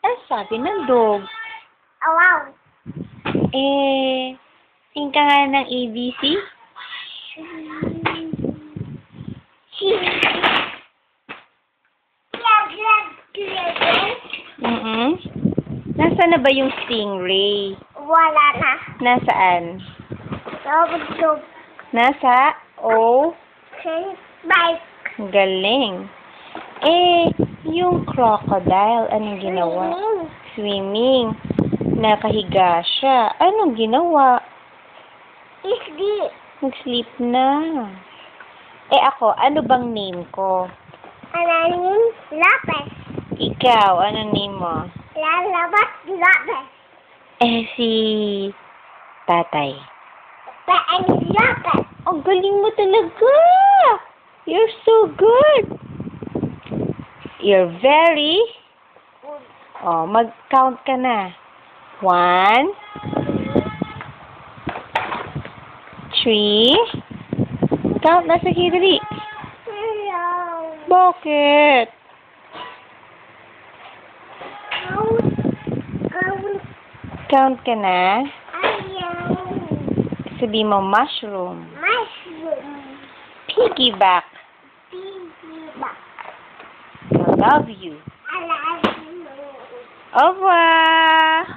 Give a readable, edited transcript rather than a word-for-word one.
Ano sabi ng dog? Wow. Sing ka nga ng ABC? Nasaan na ba yung stingray? Wala na. Nasaan? Dog. Nasa? Bike. Galing. Yung crocodile, anong ginawa? Swimming. Nakahiga siya. Anong ginawa? Sleep. Nag-sleep na. Ako, ano bang name ko? Alanin Lopez. Ikaw, ano name mo? Lalabas Lopez. Si tatay. Paan Lopez. Ang galing mo talaga! You're so good! You're very... mag-count ka na. 1, 3... Count na sa hidri. Hello. Bakit? Count ka na. Ayaw. Sabi mo, mushroom. Mushroom. Piggyback. Piggyback. I love you. I love you. Au revoir.